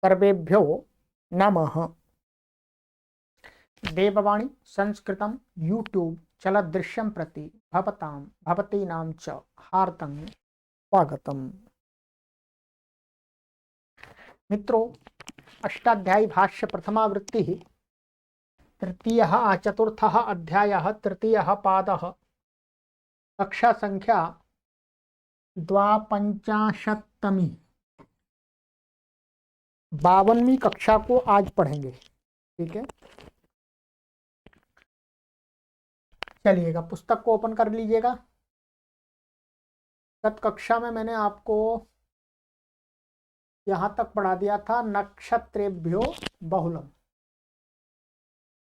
सर्वेभ्यो नमः। देववाणी संस्कृतं यूट्यूब चलदृश्यं प्रति भवतीनां च हार्दं स्वागतम्। मित्रों, अष्टाध्यायी भाष्य प्रथमावृत्ति तृतीयः चतुर्थः अध्यायः तृतीयः पादः कक्षा संख्या 52वीं 52वीं कक्षा को आज पढ़ेंगे। ठीक है, चलिएगा पुस्तक को ओपन कर लीजिएगा। गत कक्षा में मैंने आपको यहाँ तक पढ़ा दिया था नक्षत्रेभ्यो बहुलम,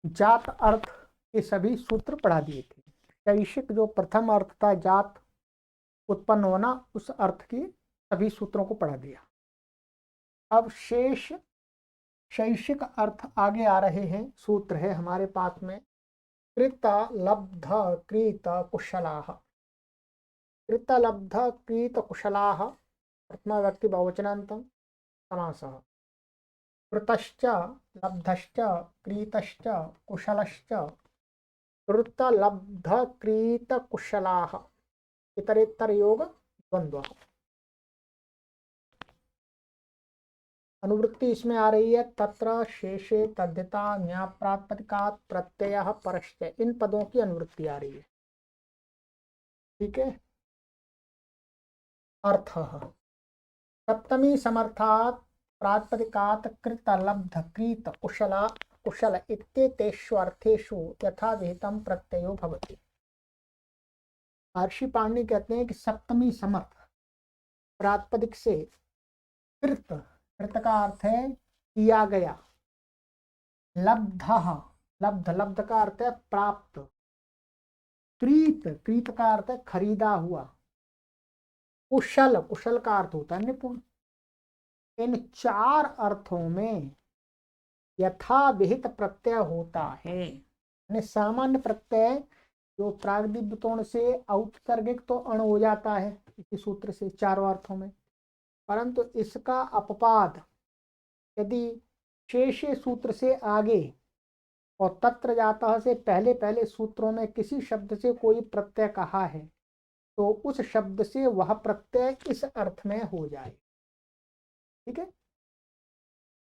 जात अर्थ के सभी सूत्र पढ़ा दिए थे। शैषिक जो प्रथम अर्थ था जात उत्पन्न होना, उस अर्थ की सभी सूत्रों को पढ़ा दिया। अब शेष शैषिक अर्थ आगे आ रहे हैं। सूत्र है हमारे पास में कृत लब्ध कृत कुशलाः। कृत लब्ध कृत कुशलाः प्रथमा व्यक्ति बहुवचनान्तं समासः। कृतश्च लब्धश्च क्रीतश्च कुशलश्च कृत लब्ध क्रीत कुशलाः इतरेतर योग द्वंद्व। अनुवृत्ति इसमें आ रही है तत्र शेषे तद्धिता ज्ञाप्रातिपदिकात् प्रत्ययः परश्च। इन पदों की अनुवृत्ति आ रही है। ठीक है, अर्थः सप्तमी समर्थात् प्रातिपदिकात् कृत लब्ध क्रीत कुशल इत्येतेषु अर्थेषु यथाविहितं प्रत्ययो भवति। महर्षि पाणिनि कहते हैं कि सप्तमी समर्थ प्रातिपदिक से कृत, कृत का अर्थ है किया गया, लब्धः लब्ध, लब्ध का अर्थ है प्राप्त, क्रीत, क्रीत का अर्थ है खरीदा हुआ, कुशल, कुशल का अर्थ होता है निपुण। इन चार अर्थों में यथाविहित प्रत्यय होता है। सामान्य प्रत्यय जो प्रागदिव्य तोण से औत्सर्गिक तो अण हो जाता है इसी सूत्र से चारों अर्थों में, परंतु इसका अपवाद यदि शेषे सूत्र से आगे और तत्र जातः से पहले पहले सूत्रों में किसी शब्द से कोई प्रत्यय कहा है तो उस शब्द से वह प्रत्यय इस अर्थ में हो जाए। ठीक है,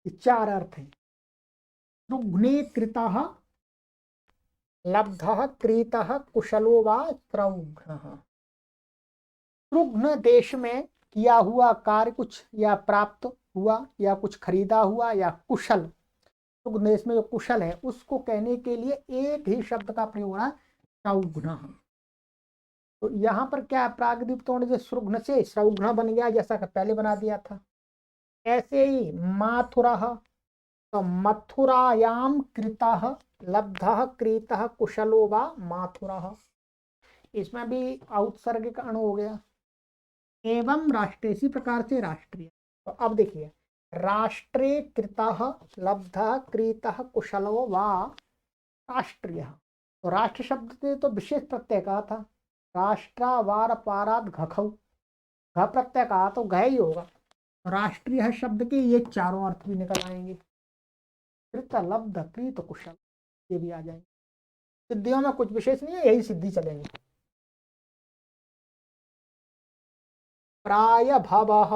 ये चार अर्थ हैं। सृघ्ने कृतः लब्धः क्रीतः कुशलो वा सृघ्नः। सृघ्न देश में किया हुआ कार्य कुछ या प्राप्त हुआ या कुछ खरीदा हुआ या कुशल, सृघ्न देश में जो कुशल है उसको कहने के लिए एक ही शब्द का प्रयोग हो रहा है सृघ्नः। तो यहाँ पर क्या प्रागदिव्य तोण जो सृघ्न से सृघ्न बन गया जैसा कि पहले बना दिया था। ऐसे ही माथुरः, तो मथुरायाम कृतः लब्धः क्रीतः कुशलो वा माथुरः, इसमें भी औत्सर्गिक अणु हो गया। एवं राष्ट्रे, इसी प्रकार से राष्ट्रीय। तो अब देखिए राष्ट्रे कृतः लब्धः क्रीतः कुशलो वा राष्ट्रीय। तो राष्ट्र शब्द से तो विशेष प्रत्यय कहा था, राष्ट्रा वार पारात घखौ, घ प्रत्यय कहा तो घ ही होगा। राष्ट्रीय शब्द के ये चारों अर्थ भी निकल आएंगे। कृत लब्ध कृत कुशल ये भी आ जाएंगे। सिद्धियों में कुछ विशेष नहीं है, यही सिद्धि चलेंगे। प्रायभवः,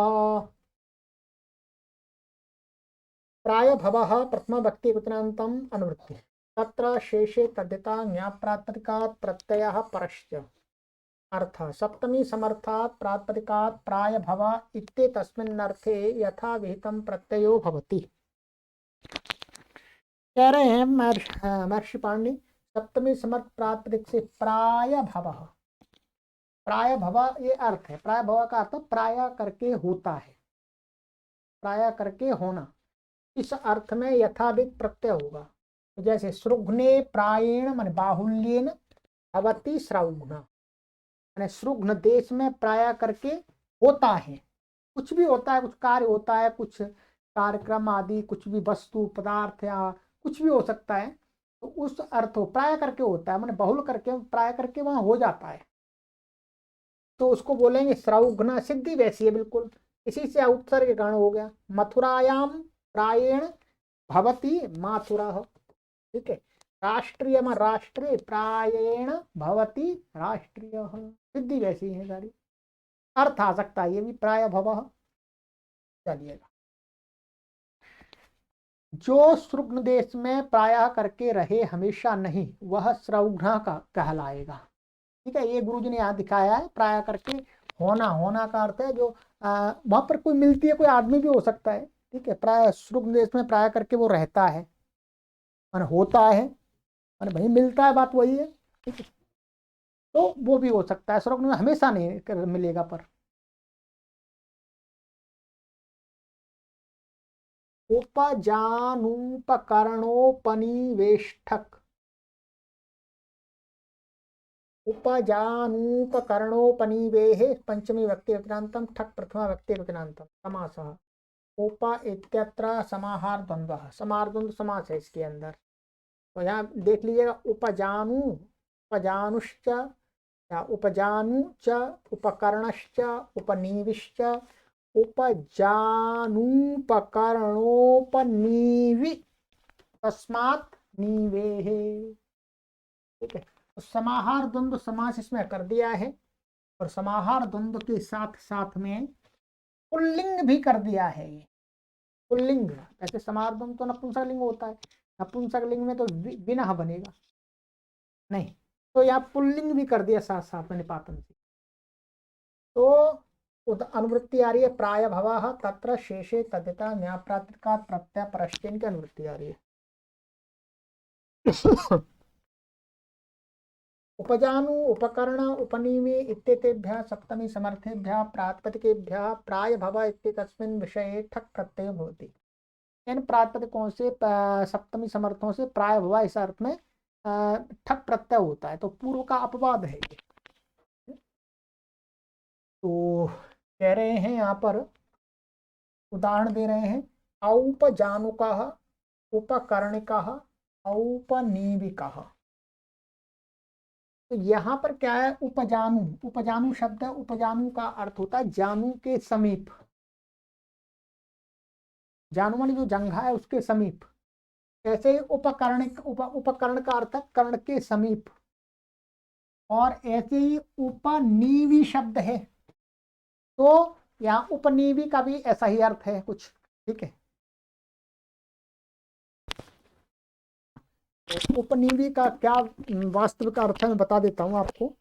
प्रायभवः प्रथमा व्यक्ति वचनान्तम् अनुवृत्ति तत्र शेषे तद्धिता ज्ञाप्रातिपदिकात् प्रत्ययः परश्च। अर्थ सप्तमी समर्थात् प्रातिपदिकात् प्रायभव इत्येतस्मिन्नर्थे यथा विहितं प्रत्ययो भवति। कह रहे हैं महर्षि पाणिनि सप्तमी समर्थ प्रातिपदिक से प्रायभवः, प्रायभव ये अर्थ है। प्रायभव का अर्थ प्राय करके होता है, प्राय करके होना, इस अर्थ में यथाविहित प्रत्यय होगा। जैसे सृघ्ने प्रायेण मन बाहुल्येन भवति सृघ्न, सृघ्न देश में प्राय करके होता है। कुछ भी होता है, कुछ कार्य होता है, कुछ कार्यक्रम आदि, कुछ भी वस्तु पदार्थ या कुछ भी हो सकता है, तो उस अर्थ प्राय करके होता है, माने बहुल करके प्राय करके वहां हो जाता है, तो उसको बोलेंगे सृघ्न। सिद्धि वैसी है बिल्कुल, इसी से उपसर्ग गण हो गया। मथुरायाम प्रायेण भवति माथुरः। ठीक है, राष्ट्रीय में राष्ट्रे, प्रायेण भवति राष्ट्रीय, सिद्धि वैसी है सारी, अर्थ आ सकता है ये भी प्राय भवः। चलिएगा, जो श्रुग्न देश में प्रायः करके रहे हमेशा नहीं, वह श्रौघ्न का कहलाएगा। ठीक है, ये गुरुजी ने यहाँ दिखाया है, प्रायः करके होना, होना का अर्थ है जो वहां पर कोई मिलती है, कोई आदमी भी हो सकता है। ठीक है, प्राय श्रुग्न देश में प्रायः करके वो रहता है, मान होता है, मान भाई मिलता है, बात वही है। ठीक है, तो वो भी हो सकता है, श्रुग्न में हमेशा नहीं मिलेगा। पर उपजानुपकरणोपनिवेष्टक, उपजानुपकरणोपनिवेः पंचमी व्यक्ति वचनांतम ठक प्रथमा व्यक्ति वचनांतम समासः। उप इत्यत्र समाहार द्वंद्व, समाहार द्वंद्व समास है इसके अंदर। तो यहाँ देख लीजिएगा, उपजानु, उपजानुश्च या उपजानु च, उपकरणश्च, उपनीविश्च, उपजानुपकरणोपनीवि तस्मात् नीवेः। ठीक है, तो समाहार द्वंद्व समास इसमें कर दिया है, और समाहार द्वंद्व के साथ साथ में पुल्लिंग भी कर दिया है। ये पुल्लिंग, ऐसे समाहार द्वंद्व तो नपुंसक लिंग होता है, नपुंसक लिंग में तो विनः बनेगा नहीं, तो यहाँ पुल्लिंग भी कर दिया साथ साथ में निपातन से। तो अनुवृत्ति आ रही है प्राय भवः तत्र शेषे तद्यथा न्यायप्रातिकात् प्रत्यय परश्चैन की अनुवृत्ति आ रही है। उपजानु उपकरण उपनीवे इत्येतेभ्यः सप्तमी समर्थेभ्यः प्रातिपदिकेभ्यः प्राय भव इत्येतस्मिन् विषये ठक प्रत्यय भवति। इन प्रातिपदिकों से, सप्तमी समर्थों से प्राय भव इस अर्थ में ठक प्रत्यय होता है, तो पूर्व का अपवाद है ये। तो कह रहे हैं यहाँ पर, उदाहरण दे रहे हैं, औपजानुकः, उपकरणिकः, औपनीविकः। तो यहाँ पर क्या है, उपजानु, उपजानु शब्द है, उपजानु का अर्थ होता है जानू के समीप, जानू मानी जो जंघा है उसके समीप। ऐसे ही उपकरण, उपकरण का अर्थ है कर्ण के समीप, और ऐसे ही उपनीवी शब्द है, तो यहाँ उपनीवी का भी ऐसा ही अर्थ है कुछ। ठीक है, उपनीवी का क्या वास्तविक अर्थ है मैं बता देता हूं आपको।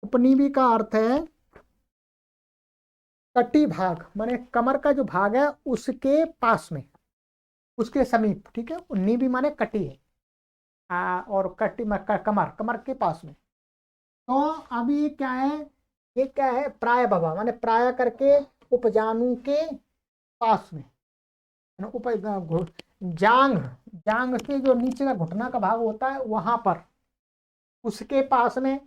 उपनीवी का अर्थ है कटी भाग, माने कमर का जो भाग है उसके पास में, उसके समीप। ठीक है, नीवी माने कटी है, और कटी कमर, कमर के पास में। तो अभी ये क्या है, ये क्या है, प्राय भवा माने प्राय करके उपजानु के पास में, उप जांग, जांग से जो नीचे का घुटना का भाग होता है वहां पर, उसके पास में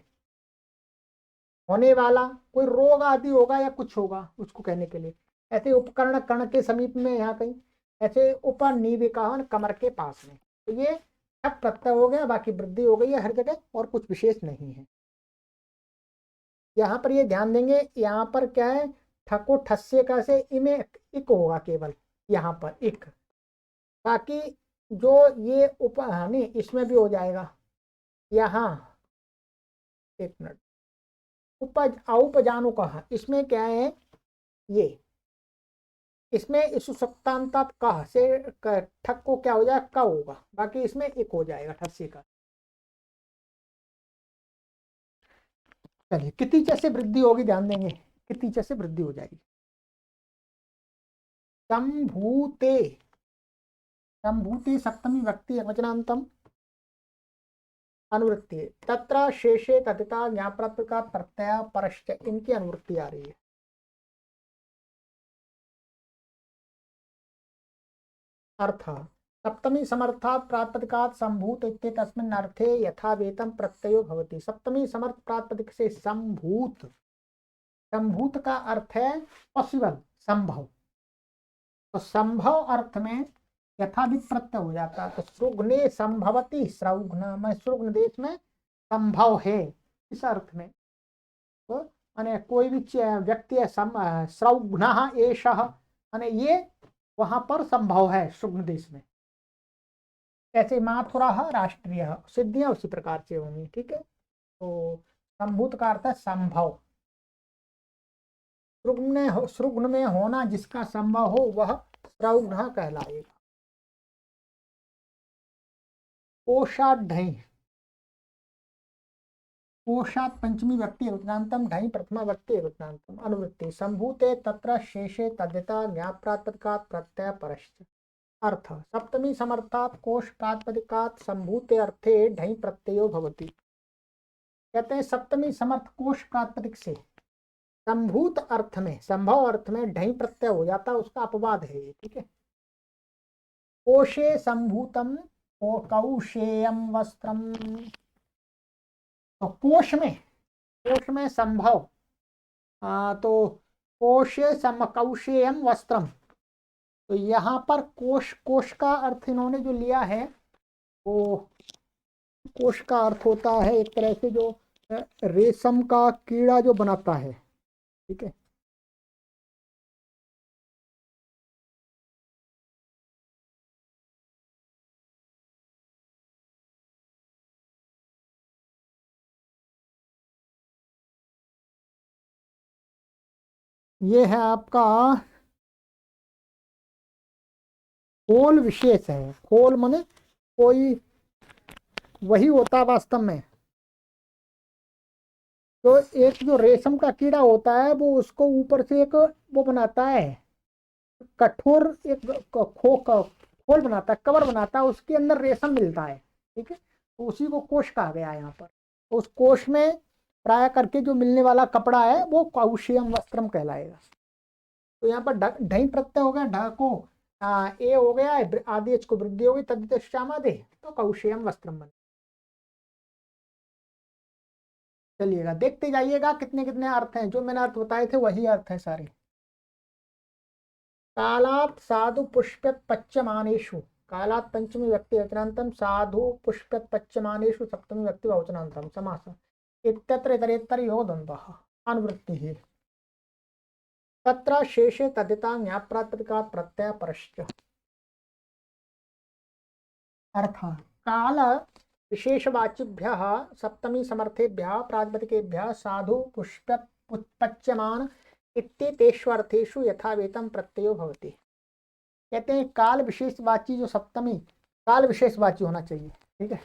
होने वाला कोई रोग आदि होगा या कुछ होगा उसको कहने के लिए। ऐसे उपकरण कर्ण के समीप में, यहाँ कहीं ऐसे उपनीविका कमर के पास में, तो ये ठक प्रत्यय हो गया, बाकी वृद्धि हो गई है हर जगह, और कुछ विशेष नहीं है। यहाँ पर ये ध्यान देंगे, यहाँ पर क्या है, ठको ठस्य का से इमे इक होगा केवल, यहाँ पर इक, बाकी जो ये उपहानि इसमें भी हो जाएगा। यहाँ एक मिनट, उपज औपजानु कहा, इसमें क्या है, ये इसमें इस सप्तांता कह से ठक को क्या हो जाएगा, क होगा, बाकी इसमें एक हो जाएगा ठस्य का। चलिए, कितनी जैसे वृद्धि होगी ध्यान देंगे, कितनी जैसे वृद्धि हो जाएगी। संभूते, संभूते सप्तमी व्यक्ति वचनांतम अनुवृत्ति, तत्र शेषे तथा ज्ञाप्राप्त का प्रत्यय परश्च, इनकी अनुवृत्ति आ रही है। अर्थ, सप्तमी समर्थात् प्रातिपदिकात् संभूत इत्येतस्मिन् अर्थे यथा वेतम प्रत्ययो भवति। सप्तमी समर्थ प्रातिपदिक से संभूत, संभूत का अर्थ है पॉसिबल, संभव, तो संभव अर्थ में यथाभित प्रत्यय हो जाता है। तो सृग्ने संभवती सृग्न, मैं सृग्न देश में संभव है, इस अर्थ में। तो माने कोई भी व्यक्ति है सृग्न एषः, माने ये वहां पर संभव है सृग्न देश में। जैसे माथुरा राष्ट्रीय, सिद्धियां उसी प्रकार से होंगी। ठीक है, तो संभूत का अर्थ है संभव। सृग्न में होना जिसका संभव हो वह सृग्न कहलाएगा। कोषाढ्य, कोषात् पंचमी व्यक्ति एकवचनान्तम, ढई प्रथमा व्यक्ति एकवचनान्तम। अनुवृत्ति संभूते तत्र शेषे तद्यता ज्ञाप्रातिपदिकात् प्रत्यय परश्च। अर्थ सप्तमी समर्थात् कोश प्रातिपदिकात् संभूते अर्थे ढई प्रत्ययो भवति। कहते हैं सप्तमी समर्थ कोश प्रातिपदिक से संभूत अर्थ में, संभव अर्थ में ढई प्रत्यय हो जाता है, उसका अपवाद है ये। ठीक है, कोशे संभूतम कौशेयम वस्त्रम। तो कोश में संभव, तो कोशे कौशेयम वस्त्रम। तो यहाँ पर कोश का अर्थ इन्होंने जो लिया है वो कोश का अर्थ होता है एक तरह से जो रेशम का कीड़ा जो बनाता है। ठीक है, ये है आपका खोल विशेष है। खोल माने कोई वही होता है वास्तव में। तो एक जो रेशम का कीड़ा होता है वो उसको ऊपर से एक वो बनाता है, कठोर एक खोल बनाता है, कवर बनाता है, उसके अंदर रेशम मिलता है। ठीक है, तो उसी को कोश कहा गया है यहाँ पर। तो उस कोश में प्राय करके जो मिलने वाला कपड़ा है वो कौशेयम वस्त्रम कहलाएगा। तो यहाँ पर ढई प्रत्यय हो गया, ढ को ए हो गया, आदेश को वृद्धि होगी, तद्धितश्चामादे, तो कौशेयम वस्त्रम बन। चलिएगा देखते जाइएगा कितने कितने अर्थ हैं। जो मैंने अर्थ बताए थे वही अर्थ है सारे। कालात् साधु पुष्प्यत पच्यमानेषु, कालात् पंचमी व्यक्ति वचनांतम, साधु पुष्प्यत पच्यमानेषु सप्तमी व्यक्ति वचनांतम समास। इत्यत्र इतरेतर यो द्वन्द्वः। अनुवृत्तिः तत्र शेषे तद्यता ज्ञाप्रातिपदिकात् प्रत्यय परश्च। अर्थ काल विशेषवाचिभ्यः सप्तमी समर्थेभ्यः प्रातिपदिकेभ्यः साधु पुष्प्यत पच्यमान इत्येतेष्वर्थेषु यथावेतम प्रत्ययो भवति। कहते हैं काल विशेषवाची जो सप्तमी काल विशेषवाची होना चाहिए। ठीक है,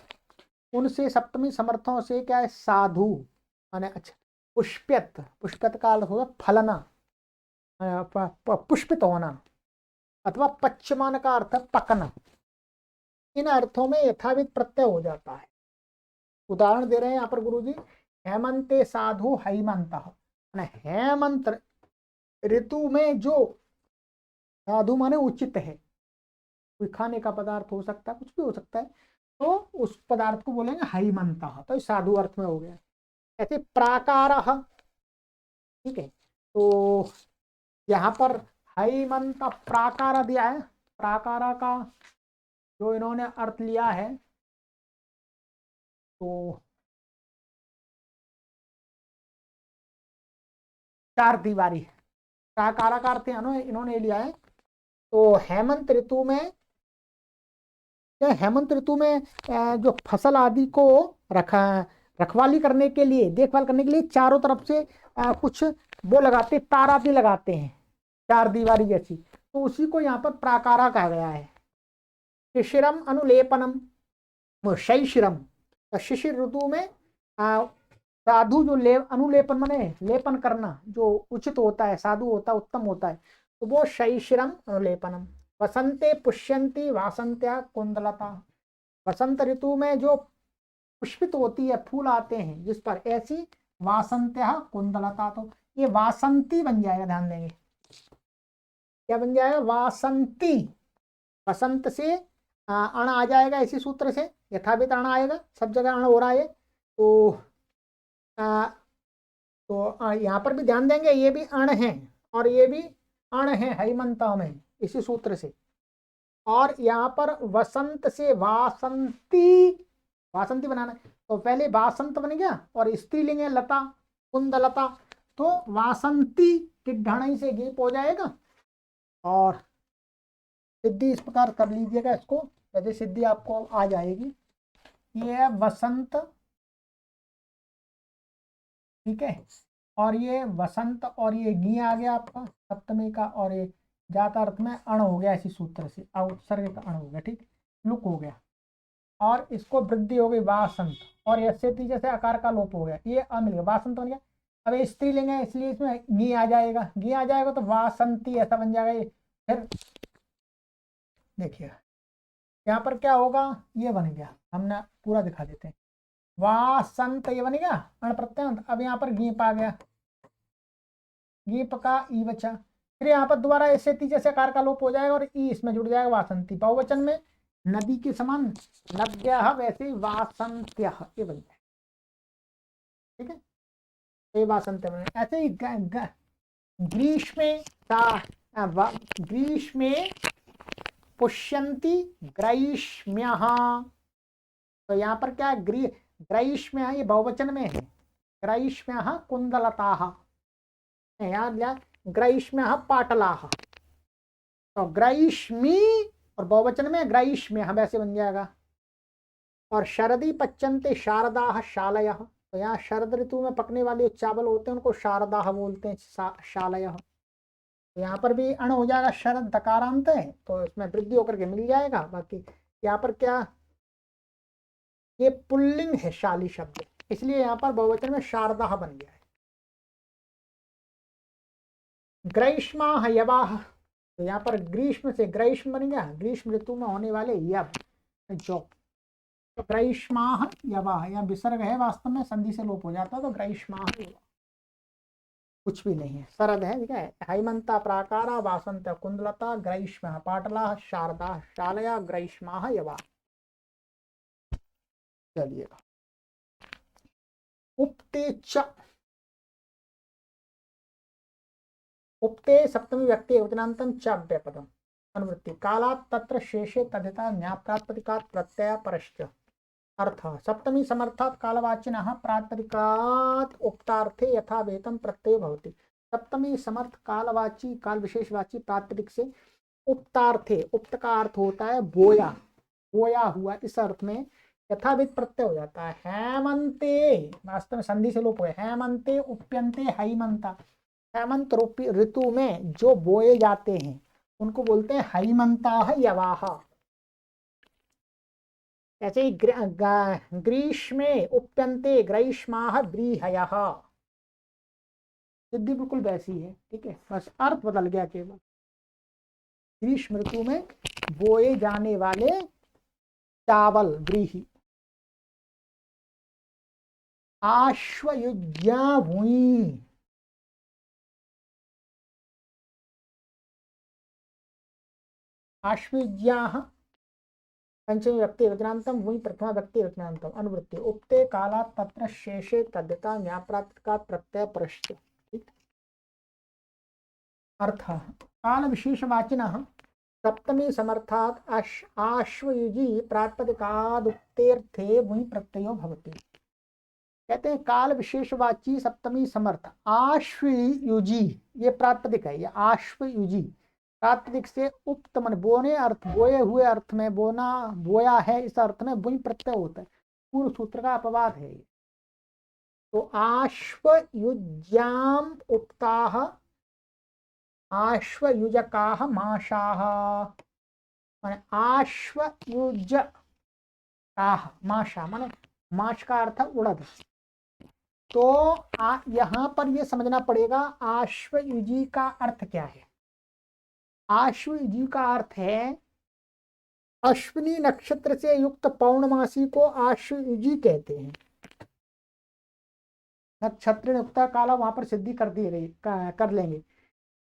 उनसे सप्तमी समर्थों से क्या है, साधु माने अच्छा, पुष्प्यत काल होगा फलना, पुष्पित होना, अथवा पच्यमान का अर्थ पकना। इन अर्थों में यथाविध प्रत्यय हो जाता है। उदाहरण दे रहे हैं यहाँ पर गुरुजी, हेमंते साधु हैमंत, हेमंत ऋतु में जो साधु माने उचित है, कोई खाने का पदार्थ हो सकता है, कुछ भी हो सकता है, तो उस पदार्थ को बोलेंगे हैमंत, तो साधु अर्थ में हो गया। ऐसे प्राकार, ठीक है, तो यहाँ पर हैमंत प्राकार दिया है। प्राकारा का जो इन्होंने अर्थ लिया है तो चार दीवारी, प्राकारा का अर्थ इन्होंने लिया है। तो हेमंत ऋतु में जो फसल आदि को रखवाली करने के लिए, देखभाल करने के लिए चारों तरफ से कुछ वो लगाते, तार आदि लगाते हैं, चार दीवारी जैसी, तो उसी को यहाँ पर प्राकारा कहा गया है। शिशिरम अनुलेपनम, शैशिरम, तो शिशिर ऋतु में साधु जो अनुलेपन माने लेपन करना जो उचित होता है, साधु होता है, उत्तम होता है, तो वो शैशिरम अनुलेपनम। वसंते पुष्यंती वासंत्या कुंदलता, वसंत ऋतु में जो पुष्पित होती है, फूल आते हैं जिस पर, ऐसी वासंत्या कुंदलता। तो ये वासंती बन जाएगा, ध्यान देंगे क्या बन जाएगा, वासंती। वसंत से अण आ जाएगा इसी सूत्र से, यथावित अण आएगा, सब जगह अण हो रहा है। तो यहाँ पर भी ध्यान देंगे, ये भी अण है और ये भी अण है हैमंता में, इसी सूत्र से। और यहाँ पर वसंत से वासंती, वासंती बनाना है तो पहले वासंत बन गया और स्त्रीलिंग है लता, कुंदलता, तो वासंती टिड्ढाणी से गीप हो जाएगा। और सिद्धि इस प्रकार कर लीजिएगा इसको, जैसे सिद्धि आपको आ जाएगी। ये है वसंत, ठीक है, और ये वसंत और ये गी आ गया आपका सप्तमी का, और ये जाता अर्थ में अण हो गया इसी सूत्र से, उत्सर्ग का अण हो गया, ठीक, लुक हो गया। और इसको वृद्धि हो गई वासंत, और ऐसे जैसे आकार का लोप हो गया, ये अ मिल गया, वासंत बन गया। अब ये स्त्रीलिंग है इसलिए इसमें गी आ जाएगा, गी आ जाएगा तो वासंती ऐसा बन जाएगा। ये फिर देखिए यहाँ पर क्या होगा, ये बन गया, हमने पूरा दिखा देते हैं। वासंत ये बन गया अण प्रत्यय। अब यहाँ पर गीप आ गया, गीप का ई बचा, फिर यहाँ पर दोबारा ऐसे जैसे आकार का लोप हो जाएगा और ई इसमें जुड़ जाएगा, वासंती। बहुवचन में नदी के समान नद्यः, वैसे वासंत्यः ये बन जाए, ठीक है, तो ये वासंत्य बने। ऐसे ही ग्रीष्मे ग्रीष्मे पुष्यन्ति ग्रैष्म्यः, तो यहाँ पर क्या है, ग्रैष्म्यः ये बहुवचन में है, ग्रैष्म्यः कुंदलताः, यहाँ ग्रैष्म्यः पाटलाः, तो ग्रैष्मी और बहुवचन में ग्रैष्म्यः वैसे बन जाएगा। और शरदी पच्यन्ते शारदाः शालयः, तो यहाँ शरद ऋतु में पकने वाले चावल होते हैं उनको शारदाः बोलते हैं, शालयः। तो यहाँ पर भी अण हो जाएगा, शरद दकारांत है तो इसमें वृद्धि होकर के मिल जाएगा। बाकी यहाँ पर क्या, ये पुल्लिंग है शाली शब्द, इसलिए यहाँ पर बहुवचन में शारदाः बन गया है। ग्रीष्मा यवाह, तो यहाँ पर ग्रीष्म से ग्रीष्म बन गया, ग्रीष्म ऋतु में होने वाले यव जो, तो ग्रीष्मा यवाह, यहाँ विसर्ग है वास्तव में, संधि से लोप हो जाता है, तो ग्रीष्मा कुछ भी नहीं है, शरद है, ठीक है। हेमंता प्राकारा वासंत कुंदलता ग्रीष्म पाटला शारदा शालया ग्रीष्मा यवा। चलिएगा उपते च, उपते सप्तमी व्यक्ति वचनांतम च अव्यपदम अनुवृत्ति कालात् तत्र शेषे तद्यथा न्याप्रातिपदिकात् प्रत्यय परश्च। अर्थ सप्तमी समर्थात् कालवाचिनः प्रातिपदिकात् उक्तार्थे यथा वेतम प्रत्यय भवति। सप्तमी समर्थ कालवाची काल विशेषवाची प्रातिपदिक से उक्तार्थे, उक्त का अर्थ होता है बोया, बोया हुआ, इस अर्थ में यथाविध प्रत्यय हो जाता है। हेमंते वास्तव में संधि से लोप हुए, हेमंते उप्यंते हैमंता, हेमंत ऋतु में जो बोए जाते हैं उनको बोलते हैं हैमंता यवाह। ऐसे ही ग्रीष्मे उप्यन्ते ग्रीष्माः व्रीहयः, सिद्धि बिल्कुल वैसी है, ठीक है, बस अर्थ बदल गया केवल। ग्रीष्म ऋतु में बोए जाने वाले चावल व्रीहि। आश्वयुज्या भूमि, आश्वयुज्याः पंचमी व्यक्ति वचनांतम भूमि प्रथमा व्यक्ति वचनांतम अनुवृत्ति उक्ते कालात् तत्र शेषे तद्यथा न्याप्रातिपदिकात् प्रत्यय परश्च। अर्थ काल विशेषवाचिनः सप्तमी समर्थात् आश्वयुजी प्रातिपदिकादुक्तेर्थे भूमि प्रत्ययो भवति। कहते हैं काल विशेषवाची सप्तमी समर्थ आश्वयुजी, ये प्रातिपदिक है, ये आश्वयुजी प्रातिपदिक से उक्त मन बोने अर्थ, बोए हुए अर्थ में, बोना बोया है इस अर्थ में भूमि प्रत्यय होता है, पूर्व सूत्र का अपवाद है। तो आश्वयुज्याम उक्ताः आश्वयुजकाः माशाः, माने आश्वयुजकाः माशा माने माश का अर्थ उड़द। तो यहाँ पर ये समझना पड़ेगा आश्वयुजी का अर्थ क्या है। आश्वयुजी का अर्थ है अश्विनी नक्षत्र से युक्त पौर्णमासी को आश्वयुजी कहते हैं। नक्षत्र युक्त काला वहां पर सिद्धि कर दी गई, कर लेंगे।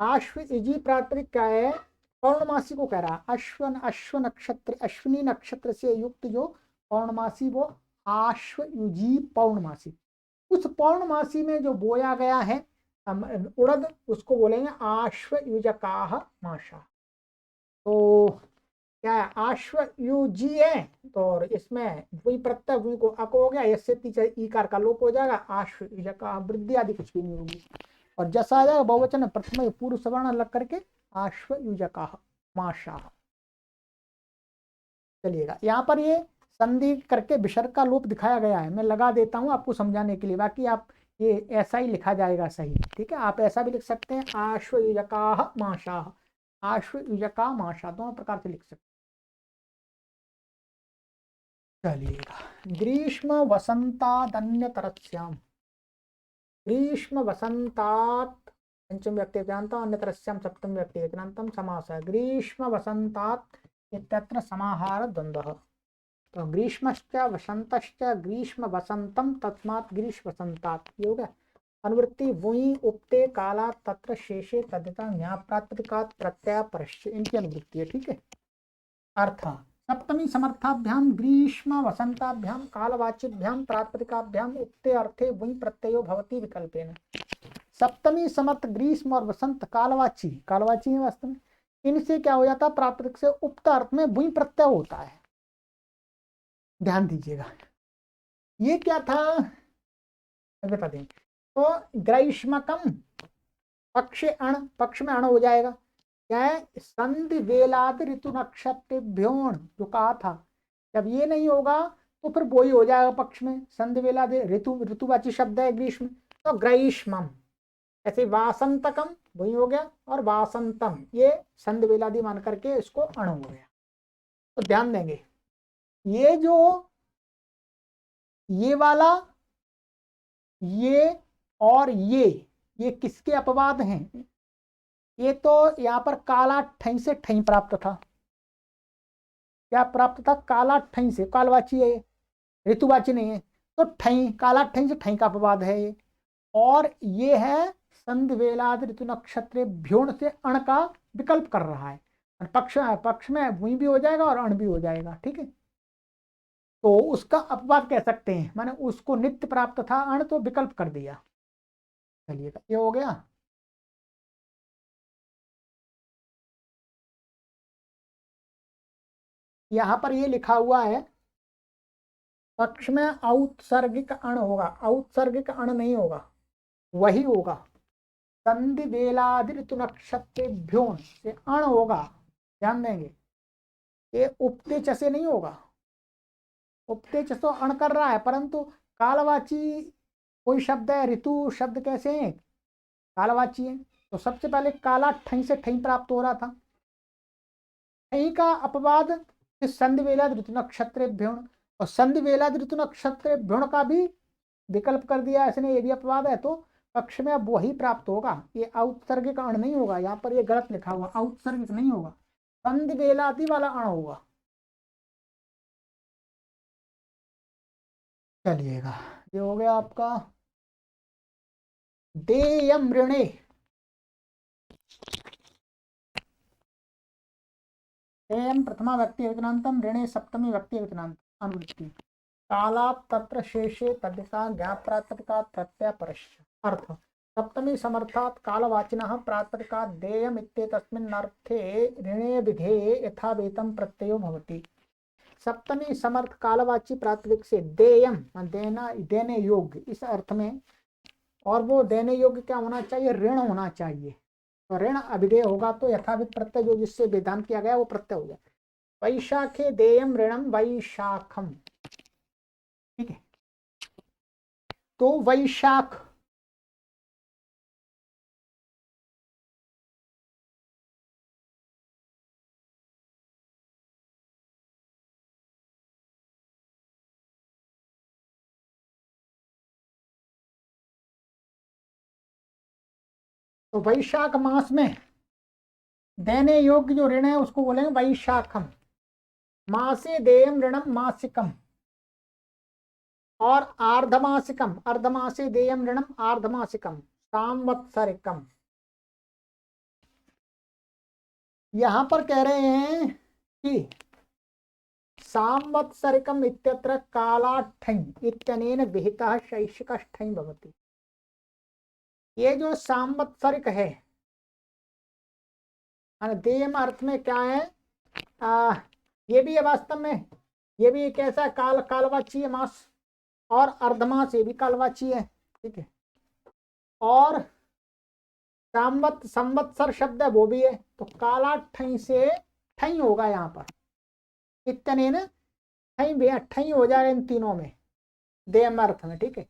आश्वयुजी प्रातिपदिक क्या है, पौर्णमासी को कह रहा है। अश्व नक्षत्र, अश्विनी नक्षत्र से युक्त जो पौर्णमासी वो आश्वयुजी पौर्णमासी, उस पौर्णमासी में जो बोया गया है उड़द उसको बोलेंगे आश्वयुजकाः माशा। तो क्या है, आश्वयुजी है, तो और इसमें वही प्रत्यय वही को अक हो गया, इससे तीसरे ईकार का लोप हो जाएगा, आश्वयुज का वृद्धि आदि कुछ भी नहीं होगी। और जैसा आ जाएगा बहुवचन में प्रथम पूर्व सवर्ण लग करके आश्वयुजका माशाह। चलिएगा, यहाँ पर ये संधि करके विसर्ग का लोप दिखाया गया है, मैं लगा देता हूँ आपको समझाने के लिए, बाकी आप ये ऐसा ही लिखा जाएगा सही, ठीक है। आप ऐसा भी लिख सकते हैं आश्वयुजका माशाह, आश्वयुजका माशाह, दोनों प्रकार से लिख सकते हैं। चलिएगा, ग्रीष्म वसंतादन्यतरस्याम, ग्रीष्म वसंतात पंचम व्यक्ति अन्यतरस्याम सप्तम व्यक्ति समास है, ग्रीष्म वसंतात इत्यत्र समाहार द्वंद्वः। तो ग्रीष्मश्च वसंतश्च ग्रीष्म वसंतम तस्मात् ग्रीष्म वसंतात, ये हो गया। अनुवृत्ति वुई उपते काला तत्र शेषे तद्यथा न्याप्रातिपदिकात् प्रत्यय परश्च, इनकी अनुवृत्ति है, ठीक है। अर्थ, सप्तमी समर्थाभ्याम ग्रीष्म वसंताभ्याम कालवाचिभ्याम प्रातिपदिकाभ्याम उक्ते अर्थे वुई प्रत्ययो भवति विकल्पेन। सप्तमी समर्थ ग्रीष्म और वसंत कालवाची, कालवाची है वास्तव में, इनसे क्या हो जाता है, प्रातिपदिक से उक्त अर्थ में वुई प्रत्यय होता है। ध्यान दीजिएगा, ये क्या था बता दें। तो ग्रीष्मकम पक्ष अण, पक्ष में अण हो जाएगा, क्या है, संधि वेलाद ऋतु नक्षत्रों, जो कहा था, जब ये नहीं होगा तो फिर वो ही हो जाएगा पक्ष में, संधि वेलाद ऋतु, ऋतुवाची शब्द है ग्रीष्म, तो ग्रीष्मम। ऐसे वासंतकम वही हो गया, और वासंतम ये संधि वेलादि मान करके इसको अण हो गया। तो ध्यान देंगे, ये जो ये वाला, ये और ये किसके अपवाद हैं, ये तो यहाँ पर काला ठई से ठई प्राप्त था, क्या प्राप्त था, काला ठई से, कालवाची है, ऋतुवाची नहीं है, तो ठई, काला ठई से ठई का अपवाद है ये। और ये है संध वेलाद ऋतु नक्षत्र भ्योण से अण का विकल्प कर रहा है, पक्ष पक्ष में वही भी हो जाएगा और अण भी हो जाएगा, ठीक है। तो उसका अपवाद कह सकते हैं, माने उसको नित्य प्राप्त था अण, तो विकल्प कर दिया। चलिएगा, ये हो गया। यहां पर ये लिखा हुआ है, पक्ष में औत्सर्गिक अण होगा, औत्सर्गिक अण नहीं होगा, वही होगा, संधि वेलादि ऋतु नक्षत्रेभ्यों से अण होगा। ध्यान देंगे, ये उपतेच से नहीं होगा, उपतेच तो अण कर रहा है, परंतु कालवाची कोई शब्द है, ऋतु शब्द कैसे है, कालवाची है, तो सबसे पहले काला ठई से ठई प्राप्त हो रहा था, ठई का अपवाद संधि वेलाद ऋतु नक्षत्रेभ्यों, और संधि वेलाद ऋतु नक्षत्रेभ्यों का भी विकल्प कर दिया इसने, ये भी अपवाद है, तो पक्ष में अब वही प्राप्त होगा, ये औत्सर्गिक अण नहीं होगा, यहाँ पर ये गलत लिखा हुआ, औत्सर्गिक नहीं होगा, संधि वेलादि वाला अण होगा। चलिएगा, ये हो गया आपका देयम ऋणे, देयम प्रथमा व्यक्ति विकनांतम ऋणे सप्तमी व्यक्ति विकनांत, अनुवृत्ति काला तत्र शेषे तद्यथा ज्ञाप प्रातिपदिका प्रत्यय परश्च। अर्थ, सप्तमी समर्थात् कालवाचिनः प्रातिपदिकात् देयम् इत्येतस्मिन्नर्थे ऋणे विधेये यथावेतं प्रत्ययो भवति। सप्तमी समर्थ कालवाची प्रातिपदिक से देयम, देना, देने योग्य, इस अर्थ में, और वो देने योग्य क्या होना चाहिए, ऋण होना चाहिए, तो ऋण अभिधेय होगा, तो यथाविध प्रत्यय जो जिससे विधान किया गया वो प्रत्यय हो जाए। वैशाखे देयम ऋणम वैशाखम, ठीक है, तो वैशाख, तो वैशाख मास में देने योग्य जो ऋण है उसको बोलेंगे वैशाखम। मासे देयम ऋणम मासिकम, और आर्धमासिकम, अर्धमासे देयम ऋणम आर्धमासिकम सांवत्सरिकम। यहां पर कह रहे हैं कि सांवत्सरिकम इत्यत्र कालाठ्ठञ इत्यनेन विहितः शैक्षिकष्ठञ भवति। ये जो सांवत्सरिक है, देयम अर्थ में क्या है, ये भी है वास्तव में, ये भी एक ऐसा कालवाची है मास, और अर्धमास ये भी कालवाची है, ठीक है। और संवत्सर शब्द है वो भी है, तो काला ठई से ठई होगा यहाँ पर, इतने न ठई भैया ठई हो जाएगा इन तीनों में, देयम अर्थ में, ठीक है।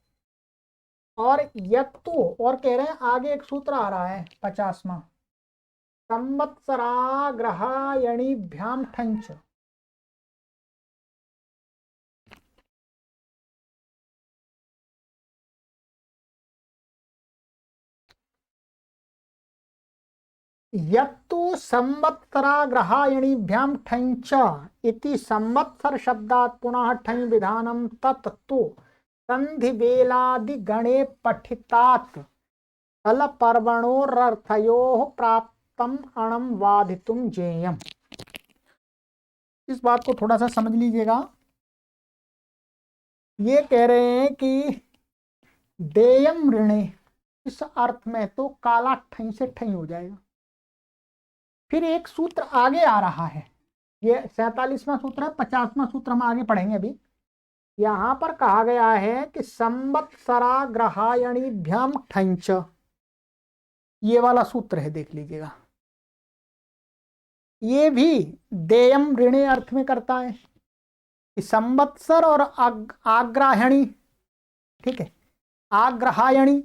और यत्तु, और कह रहे हैं आगे एक सूत्र आ रहा है 50वां, संवत्सराग्रहायणीभ्याम ठंच, यत्तु संवत्सराग्रहायणीभ्याम ठंच इति संवत्सर शब्दात् पुनः ठञ् विधानम तत्तु संधि वेलादि गणे पठितात् फल पर्वणोरर्थयोः प्राप्तम अणम वादितुम जेयम। इस बात को थोड़ा सा समझ लीजिएगा। ये कह रहे हैं कि देयम ऋणे, इस अर्थ में तो काला ठई से ठई हो जाएगा। फिर एक सूत्र आगे आ रहा है, ये 47वां सूत्र है, 50वां सूत्र हम आगे पढ़ेंगे अभी। यहां पर कहा गया है कि संवत्सराग्रहायणीभ्याम ठंच, ये वाला सूत्र है, देख लीजिएगा। ये भी देयम ऋणे अर्थ में करता है कि संवत्सर और आग्राहणी, ठीक है, आग्रहायणी,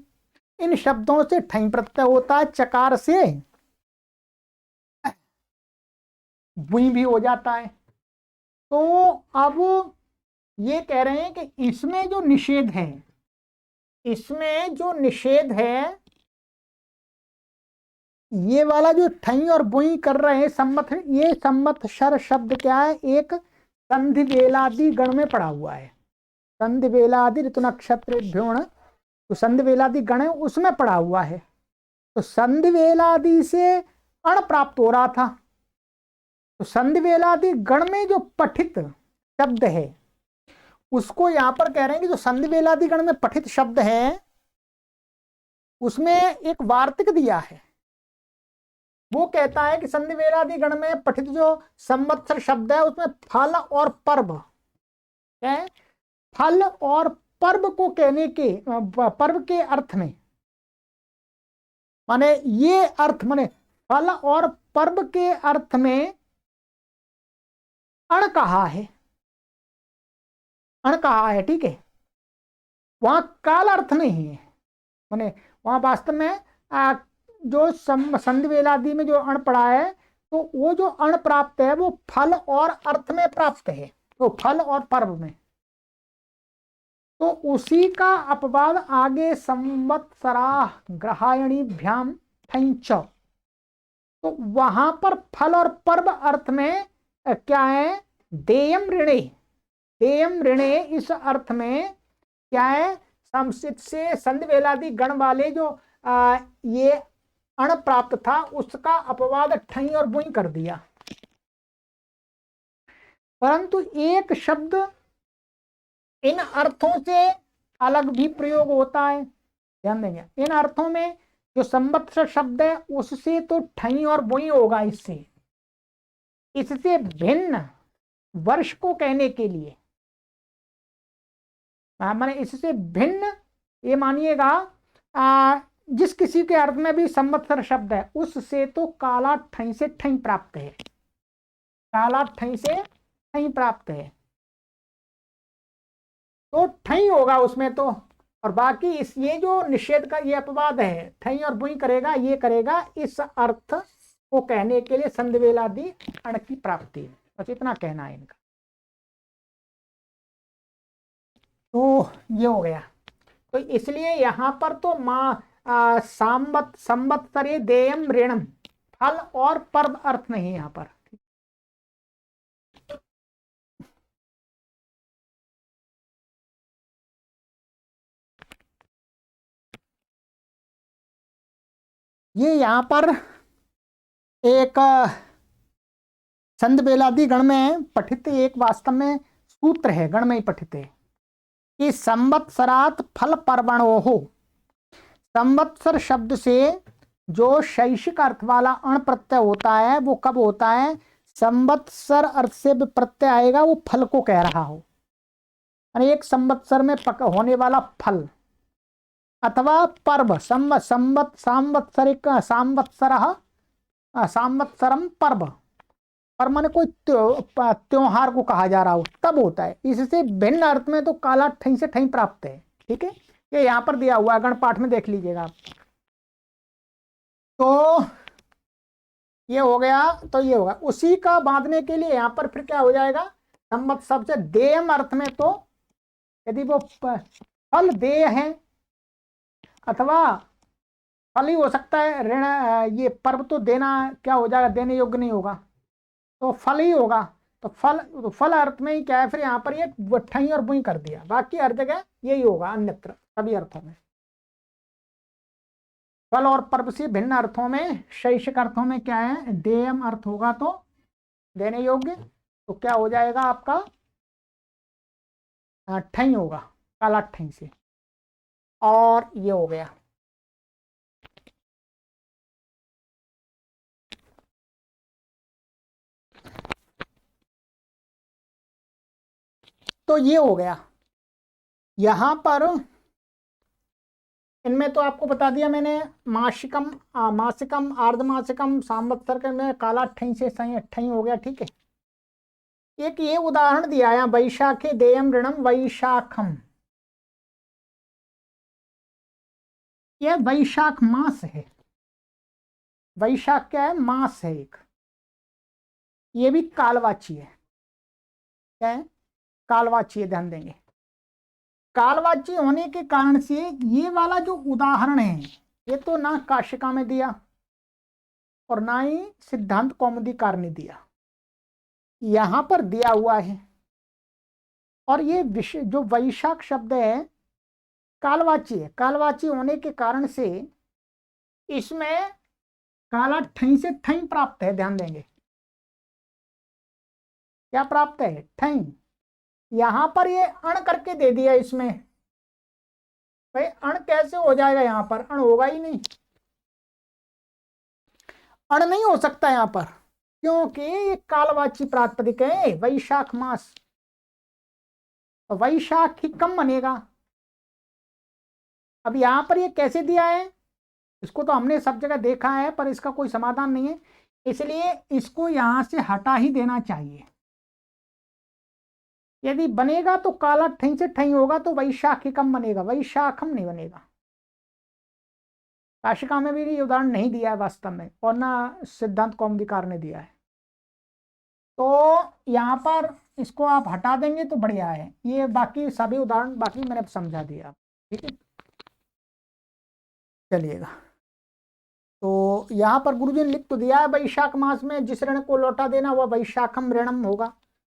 इन शब्दों से ठई प्रत्यय होता है, चकार से बुई भी हो जाता है। तो अब ये कह रहे हैं कि इसमें जो निषेध है, इसमें जो निषेध है, ये वाला जो ठई और बुई कर रहे हैं संवत्सर, ये संवत्सर शब्द क्या है, एक संधि वेलादि गण में पड़ा हुआ है। संधि वेलादि ऋतु नक्षत्रेभ्यो, तो संधि वेलादि गण है उसमें पड़ा हुआ है। तो संधि वेलादि से अण प्राप्त हो रहा था, तो संधि वेलादि गण में जो पठित शब्द है उसको यहां पर कह रहे हैं कि जो संधि वेलादि गण में पठित शब्द है उसमें एक वार्तिक दिया है। वो कहता है कि संधि वेलादि गण में पठित जो संवत्सर शब्द है उसमें फल और पर्व है, फल और पर्व को कहने के, पर्व के अर्थ में, माने ये अर्थ, माने फल और पर्व के अर्थ में अण कहा है, अण कहा है, ठीक है। वहां काल अर्थ नहीं है, माने वहां वास्तव में जो संधि वेलादि में जो अण पड़ा है, तो वो जो अण प्राप्त है वो फल और अर्थ में प्राप्त है, तो फल और पर्व में। तो उसी का अपवाद आगे संवत्सराग्रहायणीभ्याम ठंच, तो वहां पर फल और पर्व अर्थ में क्या है, देयम ऋणे, देयम ऋणे इस अर्थ में क्या है, संसित से संधि वेलादि गण वाले जो ये अण प्राप्त था उसका अपवाद ठई और बुई कर दिया। परंतु एक शब्द इन अर्थों से अलग भी प्रयोग होता है, ध्यान देंगे। इन अर्थों में जो संवत्सर शब्द है उससे तो ठई और बुई होगा, इससे भिन्न वर्ष को कहने के लिए, माने इससे भिन्न, ये मानिएगा जिस किसी के अर्थ में भी संवत्सर शब्द है उससे तो काला ठई से ठई प्राप्त है, काला ठई से ठई प्राप्त है, तो ठई होगा उसमें तो। और बाकी इस ये जो निषेध का ये अपवाद है, ठई और बुई करेगा, ये करेगा इस अर्थ को कहने के लिए संधि वेलादि अण की प्राप्ति, बस इतना कहना है इनका। तो ये हो गया। तो इसलिए यहां पर तो संवत्सरे देयम ऋणम, फल और पर्व अर्थ नहीं यहां पर। ये यहां पर एक संधि वेलादि गण में पठित एक वास्तव में सूत्र है, गण में ही पठित है कि संवत्सरात फल पर्वणो हो, संवत्सर शब्द से जो शैक्षिक अर्थ वाला अण प्रत्यय होता है वो कब होता है? संवत्सर अर्थ से प्रत्यय आएगा, वो फल को कह रहा हो, यानी एक संवत्सर में होने वाला फल, अथवा पर्व, सांवत्सरिक सांवत्सरम पर्व, पर माने कोई त्योहार को कहा जा रहा हो तब होता है। इससे भिन्न अर्थ में तो काला ठई से ठई प्राप्त है। ठीक है, ये यहां पर दिया हुआ है, गणपाठ में देख लीजिएगा आप। तो ये हो गया, तो ये होगा। उसी का बांधने के लिए यहां पर फिर क्या हो जाएगा? संवत्सर से देयम अर्थ में, तो यदि वो फल देय है अथवा फल ही हो सकता है, ऋण, ये पर्व तो देना क्या हो जाएगा? देने योग्य नहीं होगा, तो फल ही होगा। तो फल अर्थ में ही क्या है फिर यहाँ पर ये ठई और बुई कर दिया, बाकी हर जगह यही होगा, अन्यत्र सभी अर्थों में। फल और पर्व से भिन्न अर्थों में, शैक्षिक अर्थों में क्या है? देयम अर्थ होगा तो देने योग्य, तो क्या हो जाएगा आपका? ठई होगा, काला ठई से। और ये हो गया। तो ये हो गया। यहां पर इनमें तो आपको बता दिया मैंने, मासिकम, मासिकम, अर्धमासिकम, सांवत्सरिक में काला ठई से सही ठई हो गया। ठीक है, एक ये उदाहरण दिया है, वैशाखे देयम ऋणम वैशाखम। यह वैशाख मास है, वैशाख क्या है? मास है एक। ये भी कालवाची है, क्या है? कालवाची है, ध्यान देंगे। कालवाची होने के कारण से ये वाला जो उदाहरण है, ये तो ना काशिका में दिया और ना ही सिद्धांत कौमुदीकार ने दिया, यहां पर दिया हुआ है। और ये विषय जो वैशाख शब्द है कालवाची है, कालवाची होने के कारण से इसमें काला ठई से ठई प्राप्त है, ध्यान देंगे। क्या प्राप्त है? ठई। यहां पर ये अण करके दे दिया इसमें, भाई अण कैसे हो जाएगा? यहां पर अण होगा ही नहीं, अण नहीं हो सकता यहां पर, क्योंकि ये कालवाची प्रातिपदिक है, वैशाख मास। वैशाख ही कम बनेगा। अब यहां पर ये कैसे दिया है? इसको तो हमने सब जगह देखा है, पर इसका कोई समाधान नहीं है, इसलिए इसको यहां से हटा ही देना चाहिए। यदि बनेगा तो काला ठई से ठई होगा, तो वैशाखिकम बनेगा, वैशाखम नहीं बनेगा। काशिका में भी ये उदाहरण नहीं दिया है वास्तव में, और ना सिद्धांत कौमुदीकार ने दिया है। तो यहाँ पर इसको आप हटा देंगे तो बढ़िया है। ये बाकी सभी उदाहरण बाकी मैंने समझा दिया, ठीक है। चलिएगा, तो यहाँ पर गुरुजी ने लिख तो दिया है, वैशाख मास में जिस ऋण को लौटा देना वह वैशाखम ऋणम होगा।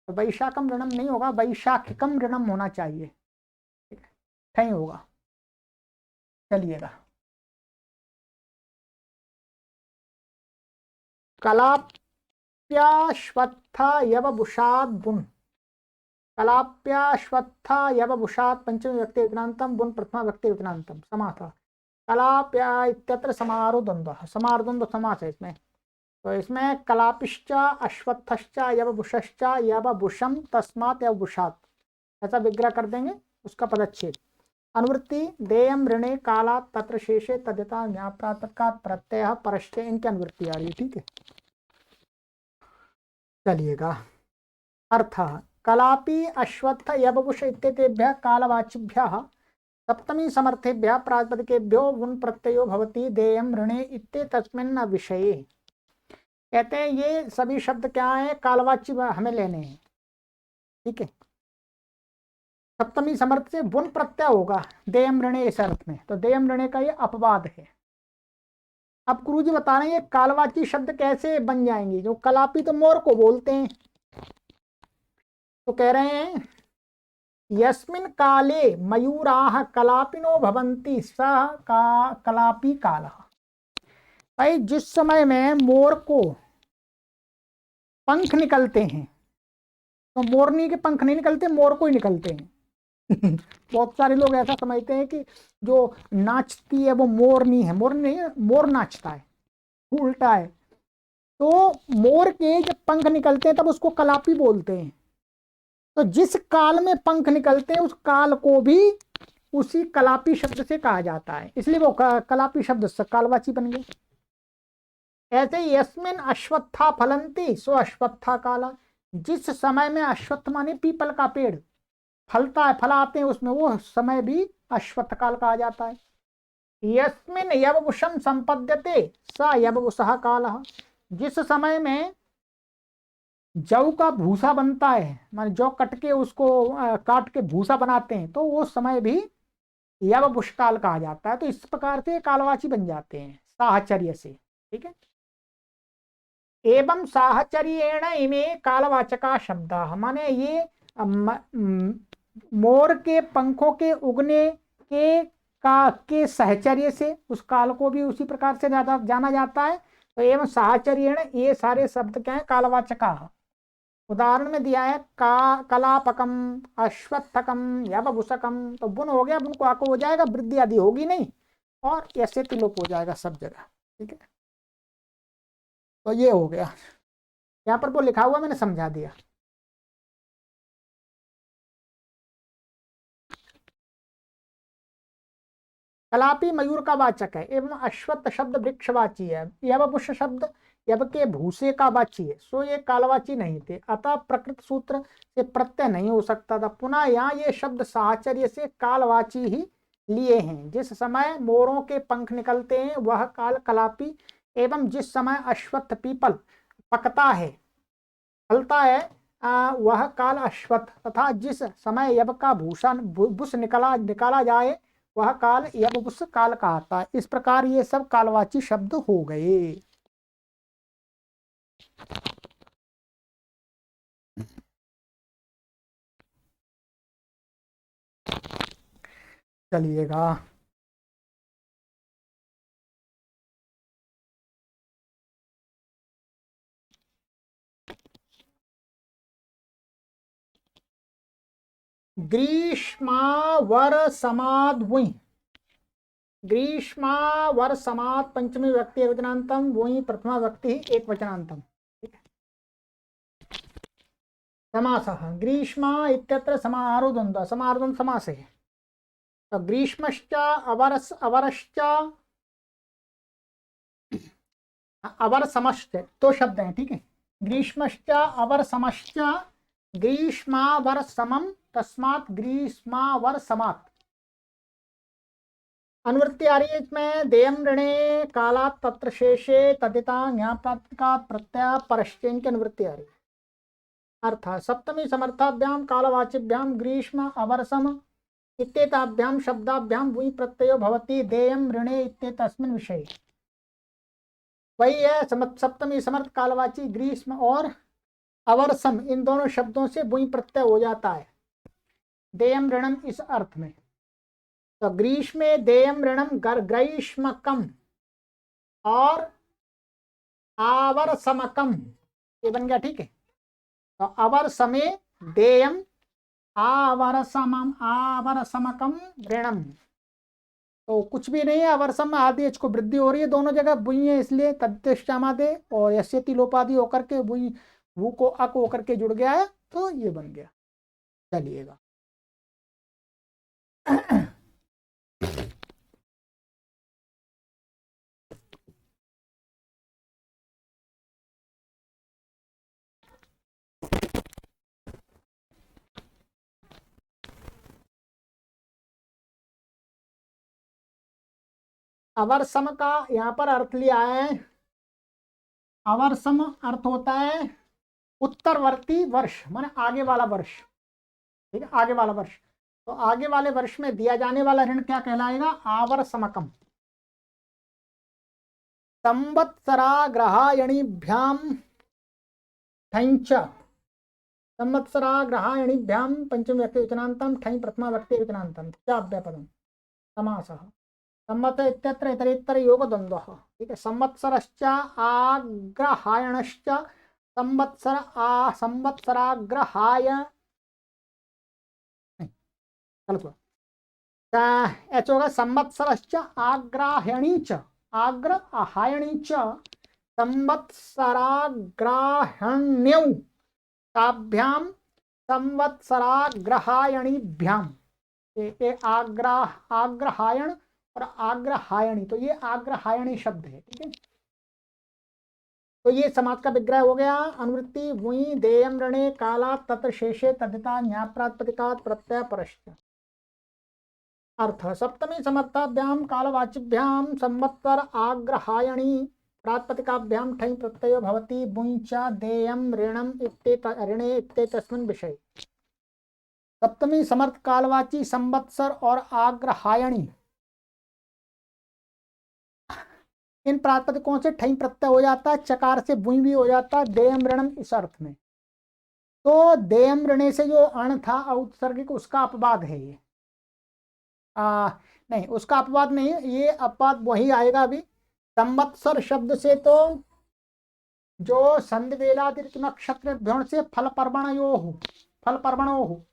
तो वैशाखम ऋणम नहीं होगा, वैशाखिकम ऋणम होना चाहिए, ठीक है, ठई होगा। चलिएगा, कलाप्याश्वत्था यवभुषात् बुन, कलाप्याश्वत्था यवभुषात् पंचमी व्यक्ति विकरांतम बुन प्रथमा व्यक्ति विकरांतम समास। कलाप्या इत्यत्र समारोह द्वंद्व, समारोह द्वंद्व समास है इसमें। तो इसमें कलापिश्च अश्वत्थश्च यवभुषश्च यवभुषम तस्मात् यवभुषात्, ऐसा विग्रह कर देंगे, उसका पदच्छेद। अनुवृत्ति देयम ऋणे काला तत्र शेषे तद्यथा न्याप्रातकात् प्रत्यय परश्चे, इनकी अनुवृत्ति आ रही है, ठीक है। चलिएगा, अर्थ कलापी अश्वत्थ यवभुष इत्येतेभ्यः कालवाचिभ्यः सप्तमी समर्थेभ्यः प्रातिपदिकेभ्यो वुन् प्रत्ययो भवति देयम ऋणे इत्येतस्मिन् विषये। कहते हैं ये सभी शब्द क्या है? कालवाची हमें लेने हैं, ठीक है। सप्तमी समर्थ से वुन प्रत्यय होगा देयम ऋणे इस अर्थ में, तो देयम ऋणे का ये अपवाद है। अब गुरुजी बता रहे हैं ये कालवाची शब्द कैसे बन जाएंगे। जो कलापी तो मोर को बोलते हैं, तो कह रहे हैं यस्मिन काले मयूराः कलापिनो भवन्ति सः कलापी कालः। भाई जिस समय में मोर को पंख निकलते हैं, तो मोरनी के पंख नहीं निकलते, मोर को ही निकलते हैं, बहुत सारे लोग ऐसा समझते हैं कि जो नाचती है वो मोरनी है। मोर नहीं है, मोर नाचता है, उल्टा है। तो मोर के जब पंख निकलते हैं तब उसको कलापी बोलते हैं। तो जिस काल में पंख निकलते हैं उस काल को भी उसी कलापी शब्द से कहा जाता है, इसलिए वो कलापी शब्द कालवाची बन गए। ऐसे ही यस्मिन अश्वत्था फलंती सो अश्वत्था काला, जिस समय में अश्वत्थ माने पीपल का पेड़ फलता है, फल आते हैं उसमें, वो समय भी अश्वत्थ काल कहा जाता है। यस्मिन यववुषम संपद्यते स यववुषः कालः, जिस समय में जौ का भूसा बनता है, माने जौ कट के उसको काट के भूसा बनाते हैं, तो वो समय भी यववुष काल कहा जाता है। तो इस प्रकार से कालवाची बन जाते हैं साहचर्य से। ठीक है। एवं साहचर्येण इमे कालवाचका शब्द, माने ये मोर के पंखों के उगने के सहचर्य से उस काल को भी उसी प्रकार से जाना जाता है। तो एवं साहचर्येण, ये सारे शब्द क्या है, कालवाचका। उदाहरण में दिया है का कलापकम, अश्वत्थकम, यवभुषकम। तो बुन हो गया, बुन को आको हो जाएगा, वृद्धि आदि होगी नहीं, और ऐसे तिलोप हो जाएगा सब जगह। ठीक है। तो ये हो गया, यहाँ पर वो लिखा हुआ मैंने समझा दिया। कलापी मयूर का वाचक है, एवं अश्वत्थ शब्द वृक्षवाची है। यवपुष शब्द यव के भूसे का वाची है, सो ये कालवाची नहीं थे, अतः प्रकृत सूत्र से प्रत्यय नहीं हो सकता था। पुनः यहाँ ये शब्द साहचर्य से कालवाची ही लिए हैं। जिस समय मोरों के पंख निकलते हैं वह काल कलापी, एवं जिस समय अश्वत्थ पीपल पकता है, फलता है, वह काल अश्वत्थ, तथा जिस समय यव का भूषण बुस निकाला निकाला जाए वह काल यवपुष काल कहता है। इस प्रकार ये सब कालवाची शब्द हो गए। चलिएगा। ग्रीष्मावर समाद वुई, ग्रीष्मावर समाद पंचमी व्यक्ति एक वचनांतम, वुई प्रथमा व्यक्ति एक वचनांतम। समासः ग्रीष्मा इत्यत्र समाहारो द्वंद्व, समाहारो समास है। तो ग्रीष्मश्च अवरस अवरश्च अवर समश्च तो शब्द हैं। ठीक है। ग्रीष्मश्च अवर समश्च ग्रीष्मावर समम तस्मात् ग्रीष्मावर समात्। अनुवृत्ति आ रही है इसमें, देयम ऋणे कालात् तत्र शेषे तदिता ज्ञाप्तात् प्रत्यय परश्चैन की अनुवृत्ति आ रही है। अर्थात सप्तमी समर्थाभ्याम कालवाचिभ्याम ग्रीष्म अवरसम इत्येताभ्याम शब्दाभ्याम वुई प्रत्ययो भवति देयम ऋणे इत्येतस्मिन् विषये। वही है सप्तमी समर्थ कालवाची ग्रीष्म और अवरसम, इन दोनों शब्दों से वुई प्रत्यय हो जाता है देयम ऋणम इस अर्थ में। तो ग्रीष्मे देयम ऋणम ग्रीष्मकम और आवर्समकम, ये बन गया। ठीक है। तो अवर्समे देयम आवर्समम आवर्समकम ऋणम, तो कुछ भी नहीं है, अवर्सम आदि एच को वृद्धि हो रही है दोनों जगह, बुई है इसलिए तद्देश्यामादे और यस्यति लोपादि होकर के बुई वू को अक होकर के जुड़ गया है, तो ये बन गया। चलिएगा। अवरसम का यहाँ पर अर्थ लिया है, अवरसम अर्थ होता है उत्तरवर्ती वर्ष, माने आगे वाला वर्ष। ठीक है, आगे वाला वर्ष। तो आगे वाले वर्ष में दिया जाने वाला ऋण क्या कहलाएगा, आवर्समकम। संवत्सराग्रहायणीभ्याम ठञ्च, संवत्सराग्रहायणीभ्याम पंचम व्यक्ति वचनांतम ठञ प्रथमा व्यक्ति वचनांतम चाभ्यपदम समासः। संवत्सर इत्यत्र इतरेतर योग द्वंद्वः। ठीक है। संवत्सरश्च आग्रहायणश्च संवत्सर संवत्सराग्रहाय चलो एच होगा संवत्सरश्च आग्राह्यणी च, आग्रहायणी च संवत्सराग्राहण्यौ ताभ्याम संवत्सराग्रहायणीभ्याम। ये आग्रहायण और आग्रहायणी, तो ये आग्रहायणी शब्द है, ठीक है। तो ये समाज का विग्रह हो गया। अनुवृत्ति वुई देयम रणे काला तत्र शेषे तदिता न्याप्रातिपदिकात् प्रत्यय परश्च। अर्थ सप्तमी समर्थाभ्याम कालवाचिभ्याम संवत्सर आग्रहायणी प्रातिपदिकाभ्याम ठञ् प्रत्ययो भवति बुञ् च देयम ऋणम ऋणे इत्येतस्मिन् विषये। सप्तमी समर्थ कालवाची संवत्सर और आग्रहायणी, इन प्रातिपदिकों से ठञ् प्रत्यय हो जाता है, चकार से बुञ भी हो जाता है, देयम ऋणम इस अर्थ में। तो देयम ऋणे से जो अण था औत्सर्गिक, उसका अपवाद है ये। नहीं, उसका अपवाद नहीं है, ये अपवाद वही आएगा अभी। संवत्सर शब्द से तो जो संधि वेलादिक नक्षत्र भ्योण से फल पर्वणयो हो, फल पर्वणो हो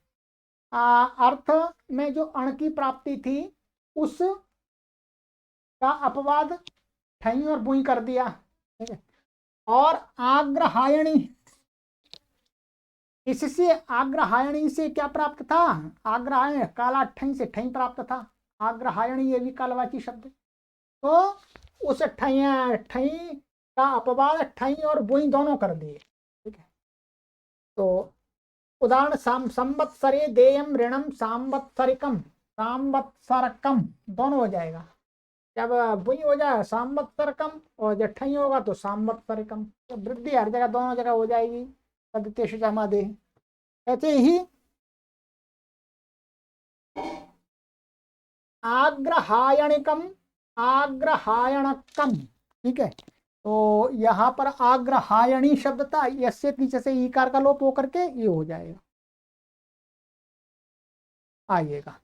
अर्थ में जो अण की प्राप्ति थी, उस का अपवाद ठई और बुई कर दिया, ठीक है। और आग्रहायणी, इससे आग्रहायणी से क्या प्राप्त था? आग्रहायणी काला ठई से ठई प्राप्त था। आग्रहायणी ये भी कालवाची शब्द। तो उस ठई का अपवाद ठई और बुई दोनों कर दिए, ठीक है। तो उदाहरण संवत्सरे देयम ऋणम सांवत्सरिकम, सांवत्सरकम दोनों हो जाएगा। जब बुई हो जाए सांवत्सरकम और जब ठई होगा तो सांवत्सरिकम, तो वृद्धि हर जगह दोनों जगह हो जाएगी। तदितेषु जमादे। ऐसे ही आग्रहायणिकम, आग्रहायणकम, ठीक है। तो यहाँ पर आग्रहायणी शब्द था, यस्य नीचे से ईकार का लोप होकर के ये हो जाएगा, आइएगा।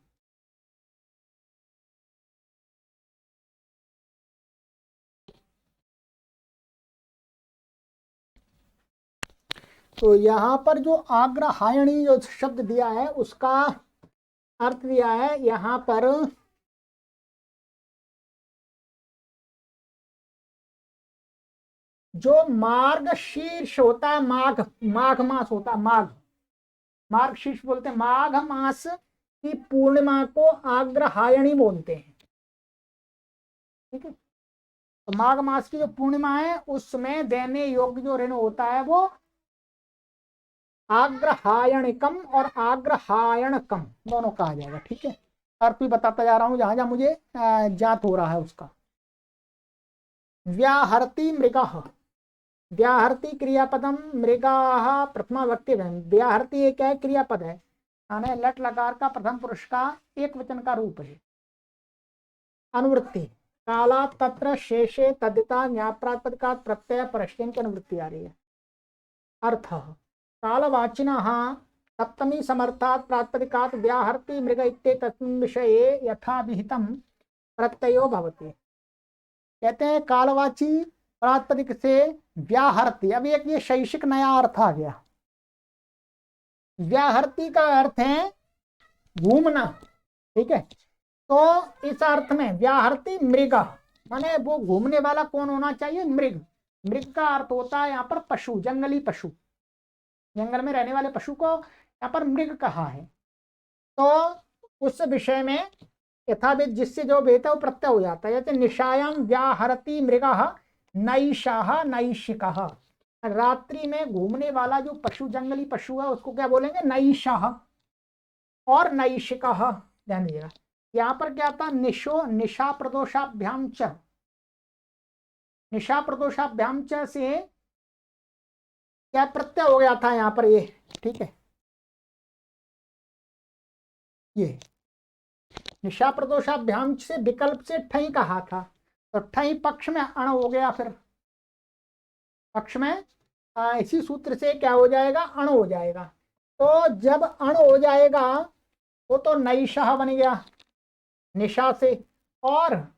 तो यहाँ पर जो आग्रहायणी जो शब्द दिया है, उसका अर्थ दिया है यहाँ पर जो मार्ग शीर्ष होता है, माघ, माघ मास होता है, माघ, मार्ग शीर्ष बोलते हैं, माघ मास की पूर्णिमा को आग्रहायणी बोलते हैं, ठीक है। तो माघ मास की जो पूर्णिमा है, उसमें देने योग्य जो ऋण होता है वो आग्रहायणिकम और आग्रहायणकम दोनों कहा जाएगा, ठीक है। अर्थ भी बताता जा रहा हूं जहां जहां मुझे ज्ञात हो रहा है उसका। व्याहरती मृगः, व्याहरती क्रियापदम, मृगाः प्रथमा विभक्ति। व्याहरती एक क्या है? क्रियापद है, यानी लट लकार का प्रथम पुरुष का एक वचन का रूप है। अनुवृत्ति काला तत्र शेषे तदिता न्याप्रातिपदिकात् प्रत्यय परश्चन की अनुवृत्ति आ रही है। अर्थ कालवाचिनः सप्तमी समर्थात् प्रातिपदिकात् व्याहरति मृग इत्येतस्मिन् विषये यथा विहितं प्रत्ययो भवति। कहते हैं कालवाची प्रातिपदिक से व्याहरति। अब एक ये शैक्षिक नया अर्थ आ गया। व्याहरति का अर्थ है घूमना, ठीक है। तो इस अर्थ में व्याहरति मृग माने वो घूमने वाला कौन होना चाहिए? मृग। मृग का अर्थ होता है यहाँ पर पशु, जंगली पशु, जंगल में रहने वाले पशु को यहाँ पर मृग कहा है। तो उस विषय में यथाविध जिससे जो भेद है वो प्रत्यय हो जाता है। जैसे निशायाम व्याहरति मृगः नैषाः नैशिकः, रात्रि में घूमने वाला जो पशु, जंगली पशु है, उसको क्या बोलेंगे? नैषाः और नैशिकः। ध्यान दीजिएगा, यहाँ पर क्या था? निशो, निशा प्रदोषाभ्याम च, निशा प्रदोषाभ्याम च से क्या प्रत्यय हो गया था यहाँ पर ये, ठीक है। ये निशा प्रदोषाभ्याम से विकल्प से ठई कहा था, तो ठई पक्ष में अण हो गया, फिर पक्ष में इसी सूत्र से क्या हो जाएगा? अण हो जाएगा। तो जब अण हो जाएगा वो तो नैषः बन गया निशा से, और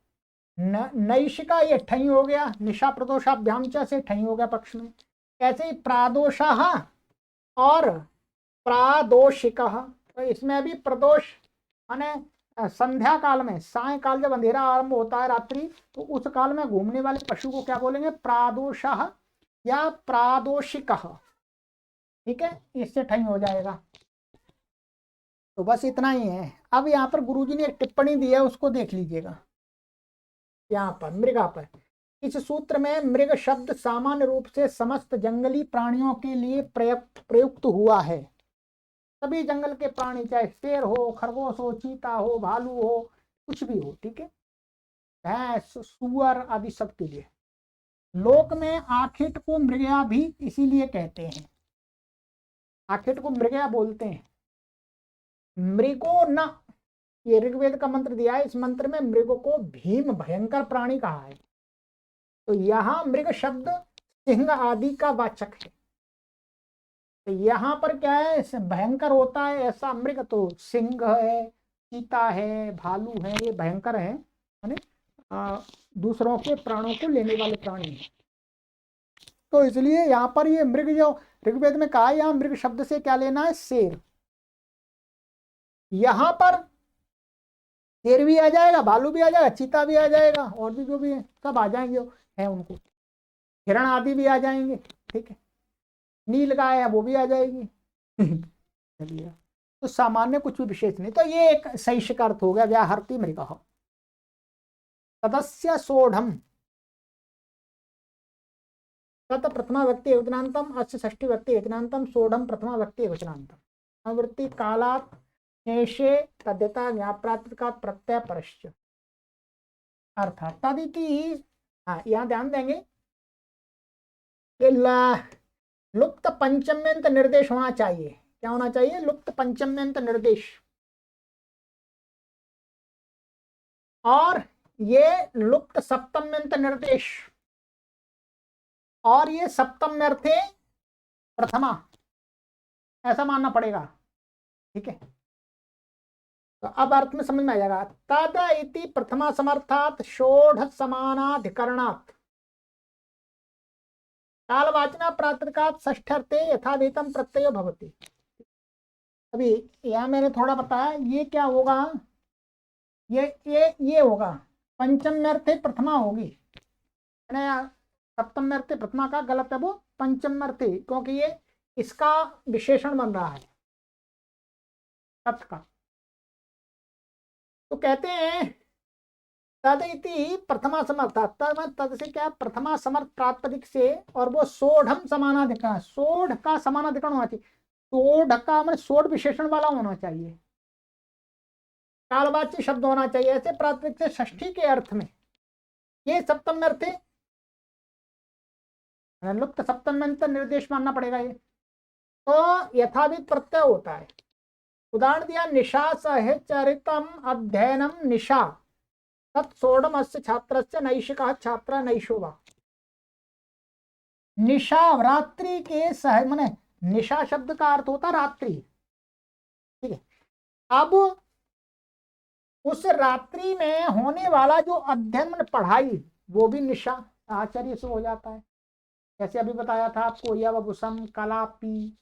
नैशिका ये ठई हो गया, निशा प्रदोषाभ्याम से ठई हो गया पक्ष में। ऐसे ही प्रादोषः और प्रादोषिकः, तो इसमें भी प्रदोष माने संध्या काल में, सायकाल जब अंधेरा आरंभ होता है रात्रि, तो उस काल में घूमने वाले पशु को क्या बोलेंगे? प्रादोषः या प्रादोषिकः। ठीक है, इससे ठई हो जाएगा। तो बस इतना ही है। अब यहाँ पर गुरुजी ने एक टिप्पणी दी है, उसको देख लीजिएगा। यहाँ पर मृगा पर, इस सूत्र में मृग शब्द सामान्य रूप से समस्त जंगली प्राणियों के लिए प्रयुक्त हुआ है। सभी जंगल के प्राणी, चाहे शेर हो, खरगोश हो, चीता हो, भालू हो, कुछ भी हो, ठीक है, भैंस, सुअर आदि सब के लिए। लोक में आखिट को मृगया भी इसीलिए कहते हैं। आखिट को मृगया बोलते हैं। मृगो न, ये ऋग्वेद का मंत्र दिया है, इस मंत्र में मृग को भीम भयंकर प्राणी कहा है। तो यहाँ मृग शब्द सिंह आदि का वाचक है। तो यहाँ पर क्या है, भयंकर होता है ऐसा मृग, तो सिंह है, चीता है, भालू है, ये भयंकर है, यानी दूसरों के प्राणों को लेने वाले प्राणी हैं। तो इसलिए यहाँ पर ये मृग जो ऋग्वेद में कहा है, यहाँ मृग शब्द से क्या लेना है? शेर। यहाँ पर शेर भी आ जाएगा, भालू भी आ जाएगा, चीता भी आ जाएगा, और भी जो भी है सब आ जाएंगे, है उनको, हिरण आदि भी आ जाएंगे। ठीक है, नील गाय है वो भी आ जाएगी। चलिए, तो सामान्य कुछ भी विशेष नहीं। तो ये एक सही अर्थ हो गया व्याहर्ति मृगः। तदस्य सोढ़म, तत् प्रथमा व्यक्ति एकवचनान्तम, अस्य षष्ठी व्यक्ति एकवचनान्तम, सोढ़म प्रथमा व्यक्ति एकवचनान्तम। आवृत्ति कालात् शेषे तद्यता ज्ञाप्रातिकात् प्रत्यय परश्च। अर्थात तदिति, हाँ यहाँ ध्यान देंगे कि लुप्त पंचम्यंत निर्देश होना चाहिए। क्या होना चाहिए? लुप्त पंचम्यंत निर्देश। और ये लुप्त सप्तम्यंत निर्देश, और ये सप्तम्यर्थे प्रथमा, ऐसा मानना पड़ेगा। ठीक है, तो अब अर्थ में समझ में आ जाएगा। तद इति प्रथमा समर्थात षोढ़ समानाधिकरणात् कालवाचना प्रातिकात् षष्ठर्थे यथावेतम प्रत्ययो भवति। अभी यहां मैंने थोड़ा बताया, ये क्या होगा, ये होगा पंचम्यर्थे प्रथमा होगी, सप्तम्यर्थे प्रथमा का गलत है, वो पंचम्यर्थे, क्योंकि ये इसका विशेषण बन रहा है तत् का। तो कहते हैं तद इति प्रथमा समर्थ, तद से क्या, प्रथमा समर्थ प्रातिपदिक से, और वो सोढ़म समानाधिकरण, सोढ़ का समानाधिकरण होना चाहिए। सोढ़ का मतलब सोढ़ विशेषण वाला होना चाहिए, कालवाची शब्द होना चाहिए, ऐसे प्रातिपदिक से षष्ठी के अर्थ में। ये सप्तम में अर्थ लुप्त सप्तम्यंत निर्देश मानना पड़ेगा ये। तो यथाविध प्रत्यय होता है। उदाहरण दिया, निशा सहचरितम अध्ययनम निशा तत्सोढ़म अस्य छात्रस्य नैशिकः छात्र नैशो वा। निशा रात्रि के सह, माने निशा शब्द का अर्थ होता रात्रि। ठीक है, अब उस रात्रि में होने वाला जो अध्ययन पढ़ाई, वो भी निशा आचार्य से हो जाता है। जैसे अभी बताया था आपको, यवभुसम कलापी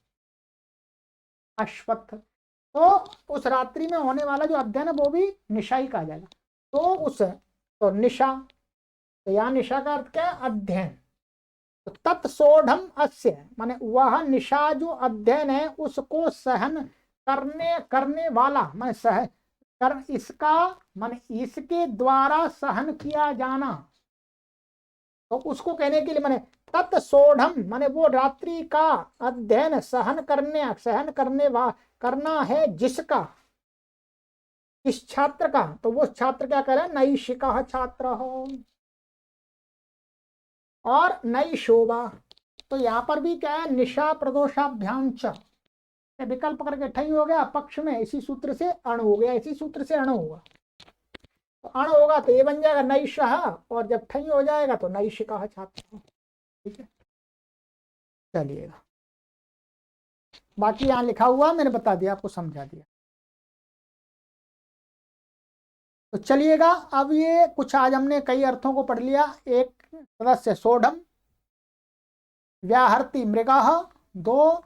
अश्वत्थ, तो उस रात्रि में होने वाला जो अध्ययन है वो भी निशा ही कहा जाएगा। तो निशा, तो यहाँ निशा का अर्थ क्या है? अध्ययन। तो तत्सोढ़म अस्य, माने वह निशा जो अध्ययन है उसको सहन करने वाला, माने सह कर, इसका माने इसके द्वारा सहन किया जाना, तो उसको कहने के लिए माने तत्सोढ़म, माने वो रात्रि का अध्ययन सहन करना है जिसका, इस छात्र का, तो वो छात्र क्या करे? नैशिका छात्र हो और नई शोभा। तो यहाँ पर भी क्या है? निशा प्रदोषाभ्याम च, विकल्प करके ठई हो गया, पक्ष में इसी सूत्र से अण हो गया, इसी सूत्र से अण होगा। तो अण होगा तो ये बन जाएगा नैशः, और जब ठई हो जाएगा तो नैशिका छात्र। ठीक है, चलिएगा, बाकी यहाँ लिखा हुआ मैंने बता दिया, आपको समझा दिया। तो चलिएगा, अब ये कुछ आज हमने कई अर्थों को पढ़ लिया। एक सदस्य सोढ़म, व्याहर्ति मृगः 2,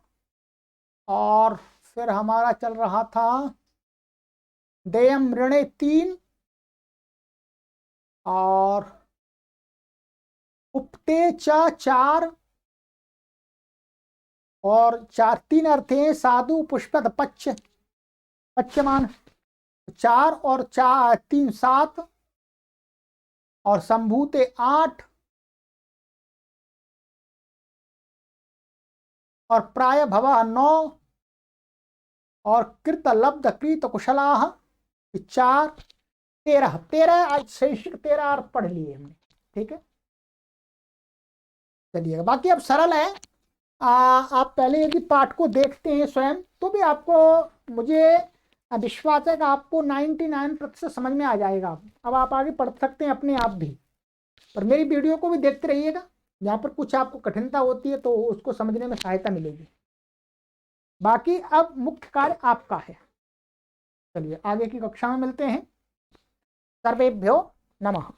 और फिर हमारा चल रहा था देयम ऋणे 3 और उपते च 4 और 4 3 अर्थ हैं साधु पुष्पद पच्च पच्यमान 4 और 4 3 7 और संभूते 8 और प्राय भव 9 और कृत लब्ध कृत कुशलाः 4 13 13 आज शैक्षिक 13 अर्थ पढ़ लिए हमने। ठीक है, चलिएगा। बाकी अब सरल है, आप पहले यदि पाठ को देखते हैं स्वयं तो भी आपको, मुझे विश्वास है कि आपको 99% समझ में आ जाएगा। अब आप आगे पढ़ सकते हैं अपने आप भी, और मेरी वीडियो को भी देखते रहिएगा। जहाँ पर कुछ आपको कठिनता होती है तो उसको समझने में सहायता मिलेगी। बाकी अब मुख्य कार्य आपका है। चलिए आगे की कक्षा में मिलते हैं। सर्वेभ्यो नमः।